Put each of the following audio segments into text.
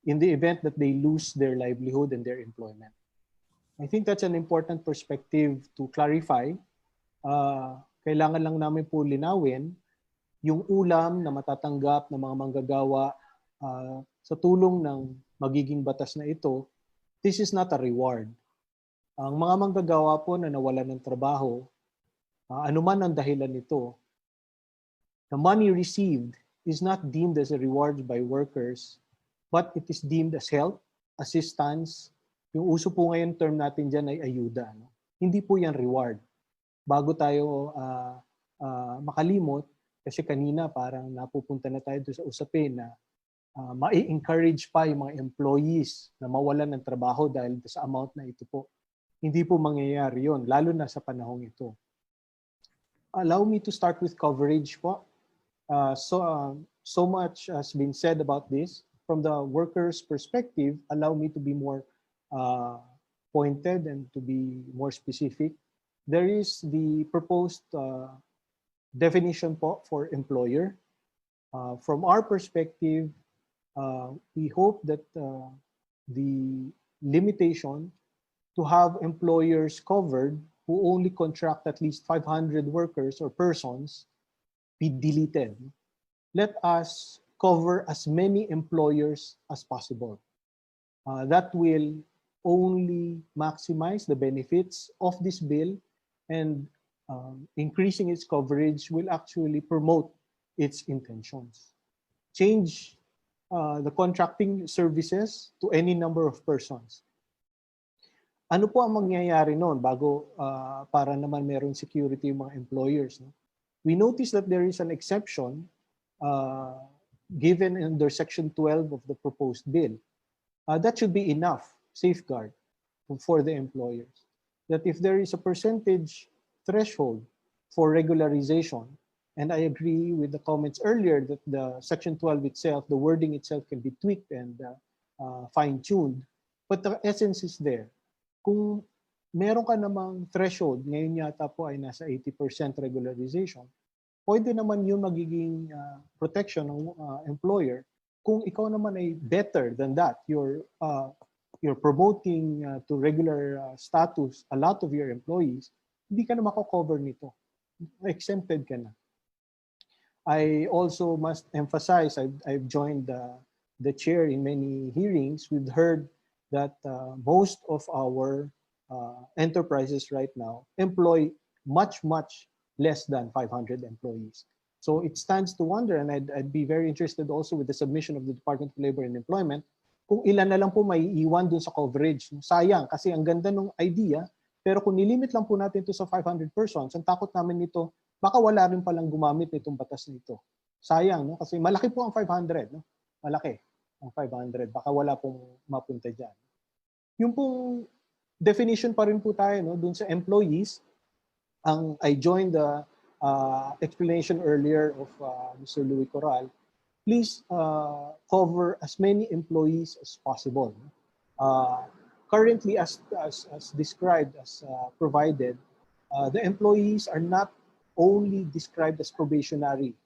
in the event that they lose their livelihood and their employment. I think that's an important perspective to clarify. Kailangan lang namin po linawin yung ulam na matatanggap ng mga manggagawa sa tulong ng magiging batas na ito. This is not a reward. Ang mga manggagawa po na nawalan ng trabaho, anuman ang dahilan nito, the money received is not deemed as a reward by workers, but it is deemed as help, assistance. Yung uso po ngayon term natin dyan ay ayuda. No? Hindi po yan reward. Bago tayo makalimot, kasi kanina parang napupunta na tayo sa usapin na ma-encourage pa yung mga employees na mawalan ng trabaho dahil sa amount na ito po. Hindi po mangyayari yun, lalo na sa panahong ito. Allow me to start with coverage po. So much has been said about this. From the workers' perspective, allow me to be more pointed and to be more specific. There is the proposed definition po for employer. From our perspective, we hope that the limitation to have employers covered who only contract at least 500 workers or persons be deleted. Let us cover as many employers as possible. That will only maximize the benefits of this bill, and increasing its coverage will actually promote its intentions. Change the contracting services to any number of persons. Ano po ang mangyayari noon bago para naman meron security yung mga employers? No? We notice that there is an exception given under Section 12 of the proposed bill. That should be enough safeguard for the employers. That if there is a percentage threshold for regularization, and I agree with the comments earlier that the Section 12 itself, the wording itself can be tweaked and fine-tuned, but the essence is there. Kung meron ka namang threshold, ngayon yata po ay nasa 80% regularization, pwede naman yung magiging protection ng employer kung ikaw naman ay better than that. You're promoting to regular status a lot of your employees, hindi ka na mako-cover nito. Exempted ka na. I also must emphasize, I've joined the chair in many hearings. We've heard that most of our enterprises right now employ much less than 500 employees. So it stands to wonder, and I'd be very interested also with the submission of the Department of Labor and Employment, kung ilan na lang po may iwan dun sa coverage. Sayang, kasi ang ganda ng idea, pero kung nilimit lang po natin ito sa 500 persons, ang takot namin nito, baka wala rin palang gumamit nitong batas nito. Sayang, no? Kasi malaki po ang 500. No? Malaki ang 500. Baka wala pong mapunta dyan. Yung pong definition pa rin po tayo no, dun sa employees. I joined the explanation earlier of Mr. Louis Corral. Please cover as many employees as possible. Currently, as described, as provided, the employees are not only described as probationary.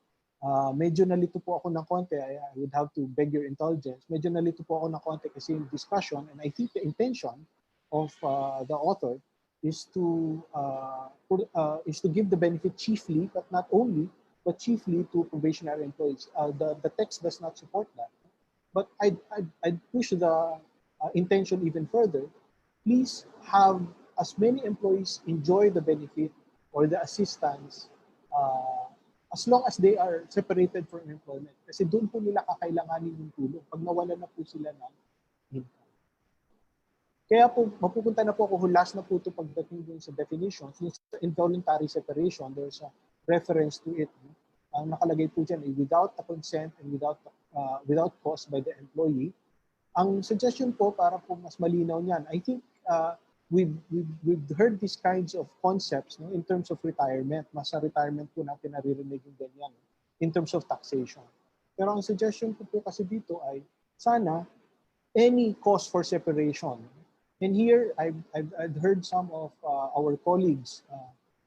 Medyo nalito po ako ng konti. I would have to beg your indulgence. Medyo nalito po ako ng konti kasi in discussion, and I think the intention of the author is to give the benefit chiefly, but not only, but chiefly to probationary employees. The text does not support that. But I'd push the intention even further. Please have as many employees enjoy the benefit or the assistance as long as they are separated from employment. Kasi doon po nila kakailanganin yung tulong pag nawalan na po sila ng income. Kaya po, mapupunta na po ako, last na po ito pagdating dun sa definition. Yung sa involuntary separation, there's a reference to it. Ang nakalagay po dyan, without a consent and without cause by the employee. Ang suggestion po, para po mas malinaw niyan, I think we've heard these kinds of concepts no, in terms of retirement. Mas sa retirement po natin naririnig yung ganyan in terms of taxation. Pero ang suggestion ko po kasi dito ay sana any cause for separation. And here, I've heard some of our colleagues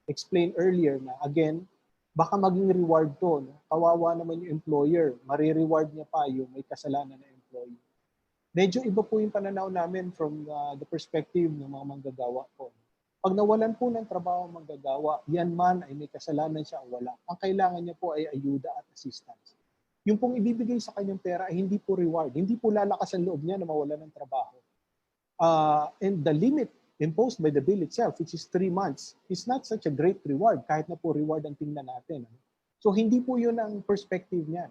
explain earlier na, again, baka maging reward to. No? Kawawa naman yung employer. Marireward niya pa yung may kasalanan na employee. medyo iba po yung pananaw namin from the perspective ng mga manggagawa po. Pag nawalan po ng trabaho ang manggagawa, yan man ay may kasalanan siya o wala. Ang kailangan niya po ay ayuda at assistance. Yung pong ibibigay sa kanyang pera ay hindi po reward. Hindi po lalakas ang loob niya na mawalan ng trabaho. And the limit imposed by the bill itself, which is 3 months, is not such a great reward kahit na po reward ang tingnan natin. So hindi po yun ang perspective niyan.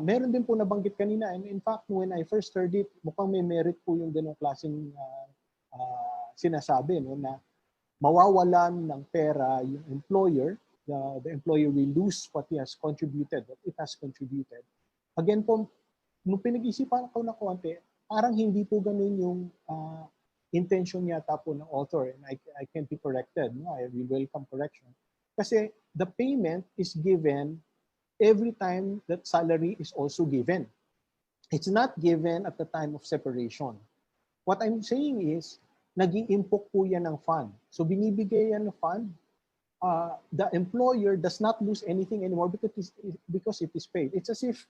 Meron din po nabanggit kanina, and in fact, when I first heard it, mukhang may merit po yung ganong klaseng sinasabi, no, na mawawalan ng pera yung employer, the employer will lose what he has contributed, what it has contributed. Again po, nung pinag-isipan ko na konti, parang hindi po ganun yung intention yata po ng author, and I can't be corrected. No? I will welcome correction. Kasi the payment is given every time that salary is also given. It's not given at the time of separation. What I'm saying is, nag-i-impok po yan ng fund. So binibigay yan ng fund. The employer does not lose anything anymore because it is paid. It's as if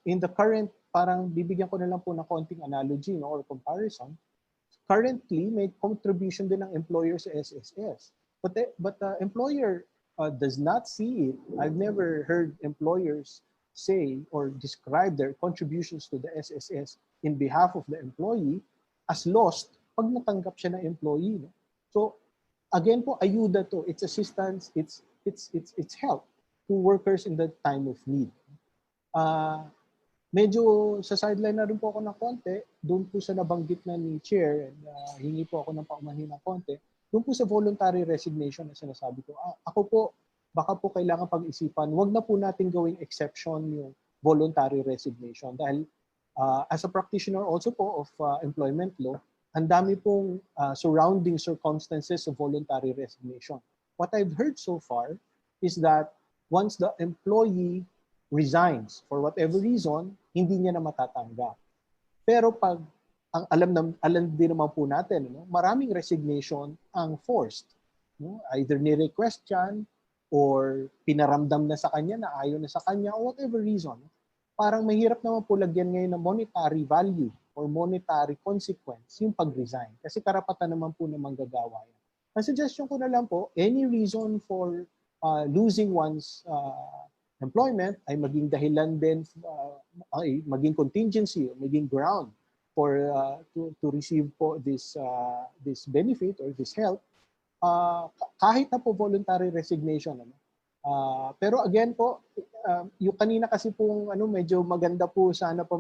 in the current, parang bibigyan ko na lang po ng konting analogy, no, or comparison. Currently, may contribution din ng employer sa SSS. But the employer does not see it. I've never heard employers say or describe their contributions to the SSS in behalf of the employee as lost pag natanggap siya ng employee. No? So again po, ayuda to. It's assistance. It's help to workers in the time of need. Medyo sa sideline na rin po ako ng konti. Doon po sa nabanggit na ni Chair, and hingi po ako ng paumanhin ng konti. Doon po sa voluntary resignation na sinasabi ko, ako po, baka po kailangan pag-isipan, wag na po natin gawing exception yung voluntary resignation. Dahil as a practitioner also po of employment law, ang dami pong surrounding circumstances of voluntary resignation. What I've heard so far is that once the employee resigns for whatever reason, hindi niya na matatanggap. Pero pag ang alam din naman po natin, no, maraming resignation ang forced. No? Either ni-request yan or pinaramdam na sa kanya na ayaw na sa kanya or whatever reason. Parang mahirap naman po lagyan ngayon ng monetary value or monetary consequence yung pag-resign. Kasi karapatan naman po ng manggagawa yan. Ang suggestion ko na lang po, any reason for losing one's employment ay maging dahilan din, ay maging contingency, maging ground for to receive po this benefit or this help, kahit na po voluntary resignation. Pero again po, yung kanina kasi po medyo maganda po sana po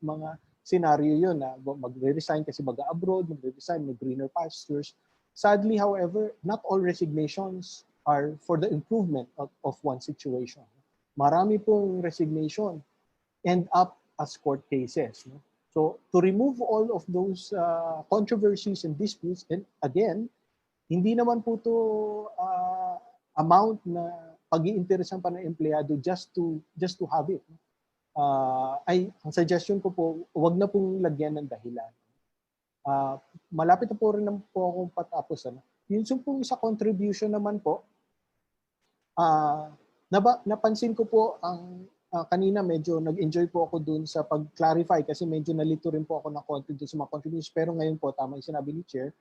mga scenario yun na magre-resign kasi mag-abroad, magre-resign, mag-greener pastures. Sadly, however, not all resignations are for the improvement of one situation. Marami pong resignation end up as court cases. No? So to remove all of those controversies and disputes, and again, hindi naman po to amount na pag-iinteresan pa ng empleyado just to have it. Ang suggestion ko po, wag na pong lagyan ng dahilan. Malapit na po rin po akong patapos. Yun po sa contribution naman po, napansin ko po ang kanina medyo nag-enjoy po ako dun sa pag-clarify kasi medyo nalito rin po ako ng konti dun sa mga contributions. Pero ngayon po, tama yung sinabi ni Chair,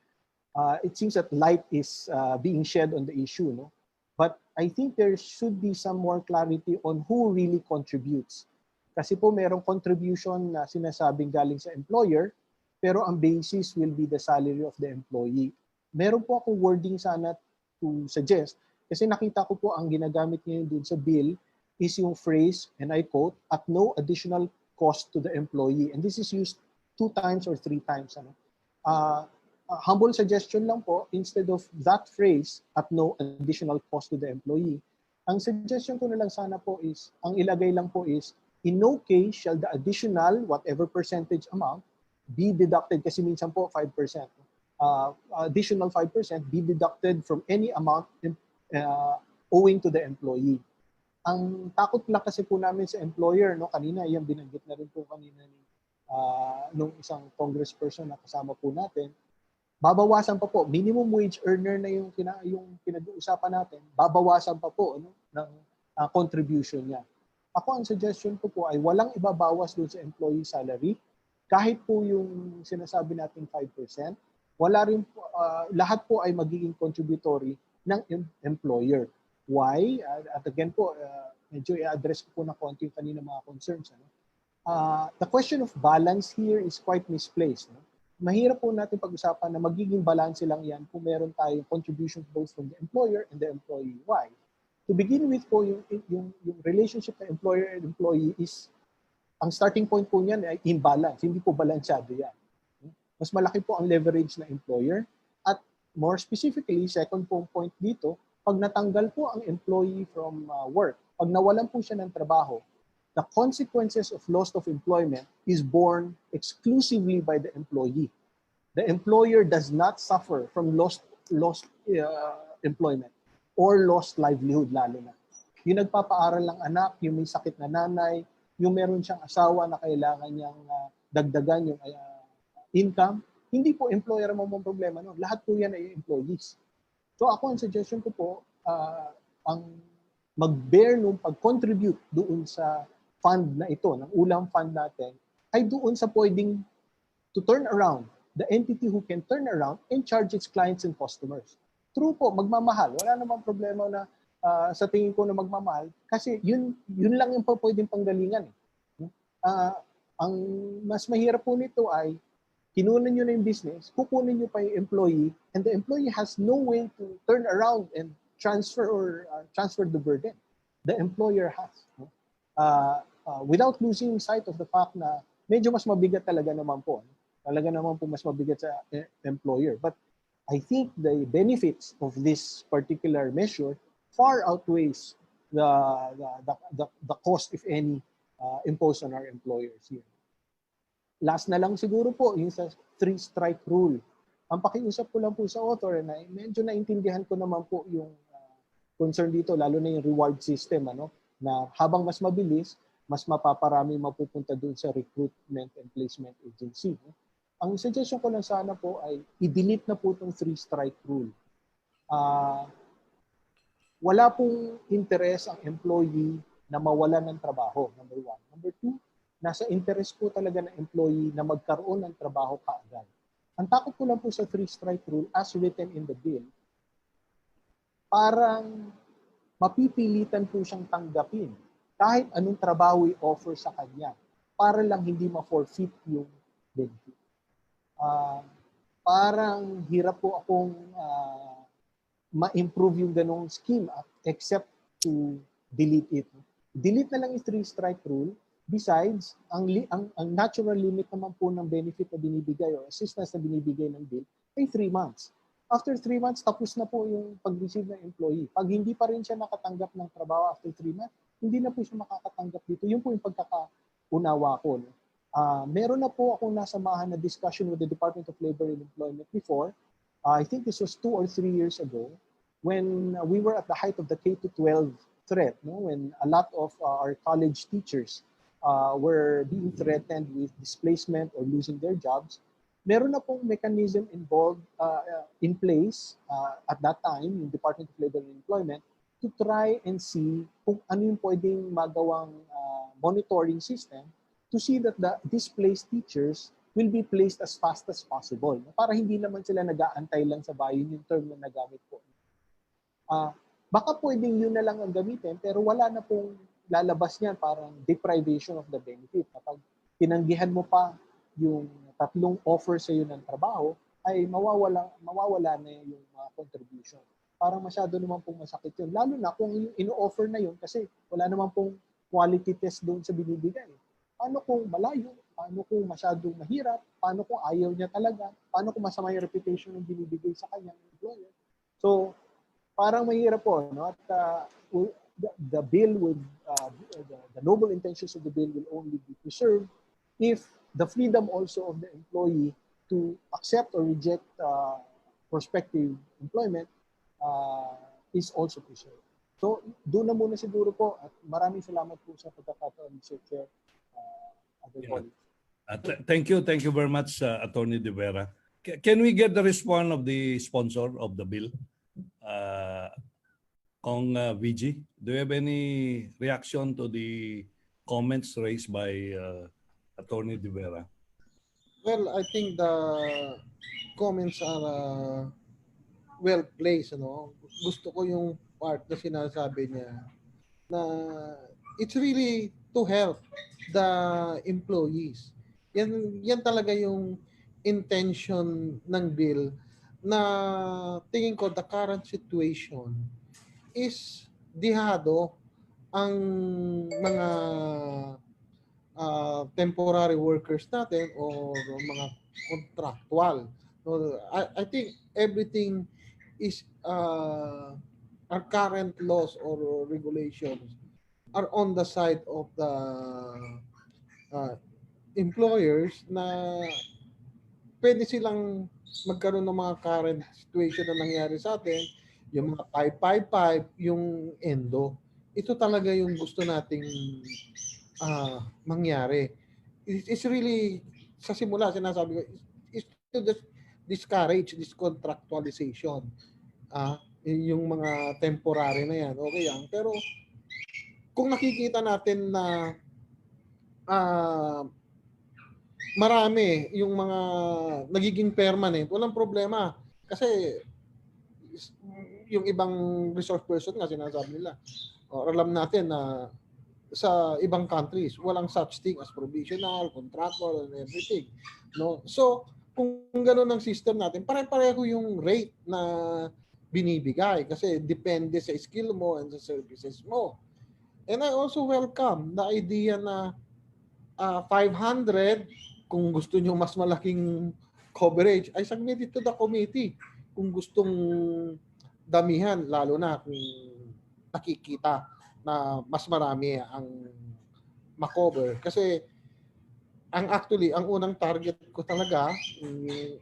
it seems that light is being shed on the issue. No? But I think there should be some more clarity on who really contributes. Kasi po merong contribution na sinasabing galing sa employer, pero ang basis will be the salary of the employee. Meron po akong wording sana to suggest, kasi nakita ko po ang ginagamit ngayon dun sa bill is yung phrase, and I quote, at no additional cost to the employee. And this is used 2 times or 3 times. Humble suggestion lang po, instead of that phrase, at no additional cost to the employee, ang suggestion ko na lang sana po is, ang ilagay lang po is, in no case shall the additional, whatever percentage amount, be deducted, kasi minsan po 5%. Additional 5% be deducted from any amount owing to the employee. Ang takot lang kasi po namin sa employer, no, kanina, yung binanggit na rin po kanina ni nung isang congressperson na kasama po natin, babawasan pa po, minimum wage earner na yung pinag-uusapan natin, babawasan pa po ng contribution niya. Ako, ang suggestion ko po ay walang ibabawas doon sa employee salary, kahit po yung sinasabi nating 5%, wala rin po, lahat po ay magiging contributory ng employer. Why? At again po, medyo i-address ko po na konti yung kanina mga concerns. Ano? The question of balance here is quite misplaced. No? Mahirap po natin pag-usapan na magiging balance lang yan kung meron tayong contributions both from the employer and the employee. Why? To begin with po, yung relationship ng employer and employee is, ang starting point po niyan ay imbalance. Hindi po balansyado yan. Mas malaki po ang leverage ng employer. At more specifically, second po point dito, pag natanggal po ang employee from work, pag nawalan po siya ng trabaho, the consequences of loss of employment is borne exclusively by the employee. The employer does not suffer from lost employment or lost livelihood lalo na. Yung nagpapaaral ng anak, yung may sakit na nanay, yung meron siyang asawa na kailangan niyang dagdagan yung income, hindi po employer mo mong problema. No? Lahat po yan ay employees. So ako, ang suggestion ko po, ang mag-bear nung pag-contribute doon sa fund na ito, ng ulam fund natin, ay doon sa pwedeng to turn around, the entity who can turn around and charge its clients and customers. True po, magmamahal. Wala namang problema na sa tingin ko na magmamahal kasi yun lang yung pwedeng panggalingan. Ang mas mahirap po nito ay kinunan nyo na yung business, kukunin nyo pa yung employee, and the employee has no way to turn around and transfer the burden. The employer has. Without losing sight of the fact na medyo mas mabigat talaga naman po. Talaga naman po mas mabigat sa employer. But I think the benefits of this particular measure far outweighs the cost, if any, imposed on our employers here. Last na lang siguro po, yung sa 3-strike rule. Ang pakiusap ko lang po sa author, na medyo naintindihan ko naman po yung concern dito, lalo na yung reward system, na habang mas mabilis, mas mapaparami mapupunta doon sa recruitment and placement agency. Ang suggestion ko lang sana po ay i-delete na po itong 3-strike rule. Wala pong interest ang employee na mawalan ng trabaho, number 1. Number 2, nasa interest po talaga ng employee na magkaroon ng trabaho kaagad. Ang takot ko lang po sa 3-strike rule as written in the bill, parang mapipilitan po siyang tanggapin kahit anong trabaho i-offer sa kanya para lang hindi ma-forfeit yung benefit. Parang hirap po akong ma-improve yung ganong scheme except to delete it. Delete na lang yung 3-strike rule. Besides, ang natural limit naman po ng benefit na binibigay o assistance na binibigay ng bill ay 3 months. After 3 months, tapos na po yung pag-receive ng employee. Pag hindi pa rin siya nakatanggap ng trabaho after 3 months, hindi na po siya makakatanggap dito. Yun po yung pagkakaunawa ko. Meron na po akong nasamahan na discussion with the Department of Labor and Employment before. I think this was 2 or 3 years ago when we were at the height of the K-12 threat, when a lot of our college teachers were being threatened with displacement or losing their jobs. Meron na pong mechanism involved in place at that time in Department of Labor and Employment to try and see kung ano yung pwedeng magawang monitoring system to see that the displaced teachers will be placed as fast as possible. Para hindi naman sila nag-aantay lang sa bayan yung term na nagamit po. Baka pwedeng yun na lang ang gamitin pero wala na pong lalabas niyan parang deprivation of the benefit. Kapag tinanggihan mo pa yung 3 offer sa iyo ng trabaho, ay mawawala na yung contribution. Parang masyado naman pong masakit yun. Lalo na kung yung ino-offer na yun kasi wala naman pong quality test doon sa binibigay. Paano kung malayo? Paano kung masyadong mahirap? Paano kung ayaw niya talaga? Paano kung masama yung reputation ng binibigay sa kanyang employer? So, parang mahirap po. At the bill would, the noble intentions of the bill will only be preserved if the freedom also of the employee to accept or reject prospective employment is also preserved. So, doon na muna siguro po at maraming salamat po sa pagkakataon, Mr. Chair. Thank you very much, Attorney De Vera. Can we get the response of the sponsor of the bill? Kong VG, do you have any reaction to the comments raised by Attorney De Vera? Well, I think the comments are well placed, ano. Gusto ko yung part na sinasabi niya na it's really to help the employees. Yan talaga yung intention ng bill na tingin ko the current situation is dihado ang mga temporary workers natin o mga contractual. No, I think everything is our current laws or regulations are on the side of the uh, employers na pwede silang magkaroon ng mga current situation na nangyari sa atin, yung mga 555, yung endo. Ito talaga yung gusto nating mangyari. It's really, sa simula, sinasabi ko, is to discourage this contractualization. Yung mga temporary na yan, okay yan. Pero kung nakikita natin na marami yung mga nagiging permanent, walang problema. Kasi yung ibang resource person nga sinasabi nila, alam natin na sa ibang countries, walang such thing as provisional, contractual, and everything. No? So, kung gano'n ang system natin, pare-pareho yung rate na binibigay kasi depende sa skill mo and sa services mo. And I also welcome the idea na 500, kung gusto nyo mas malaking coverage, ay submit it to the committee. Kung gustong damihan, lalo na kung nakikita na mas marami ang makover. Kasi ang unang target ko talaga,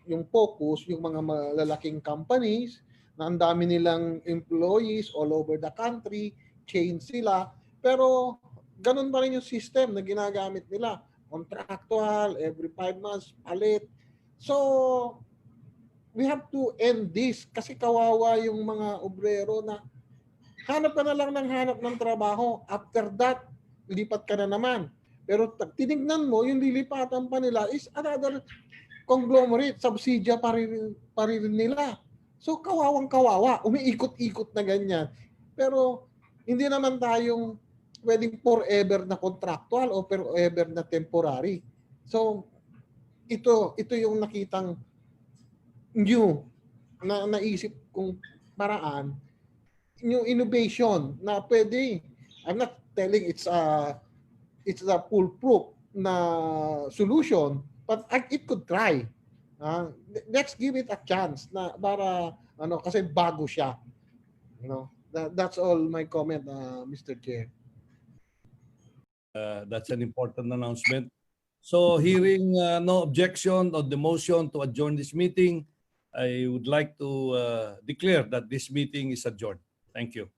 yung focus, yung mga malalaking companies na ang dami nilang employees all over the country, chain sila, pero ganun pa rin yung system na ginagamit nila. Contractual, every 5 months, palit. So, we have to end this kasi kawawa yung mga obrero na hanap ka na lang ng hanap ng trabaho. After that, lipat ka na naman. Pero tinignan mo, yung lilipatan pa nila is another conglomerate, subsidia pa rin nila. So, kawawang-kawawa. Umiikot-ikot na ganyan. Pero, hindi naman tayong pwedeng forever na contractual o forever na temporary. So, ito yung nakitang new na naisip kong paraan, yung innovation na pwede. I'm not telling it's a foolproof na solution, but it could try. Let's give it a chance na para kasi bago siya. That's all my comment, Mr. Chair. That's an important announcement. So hearing no objection on the motion to adjourn this meeting, I would like to declare that this meeting is adjourned. Thank you.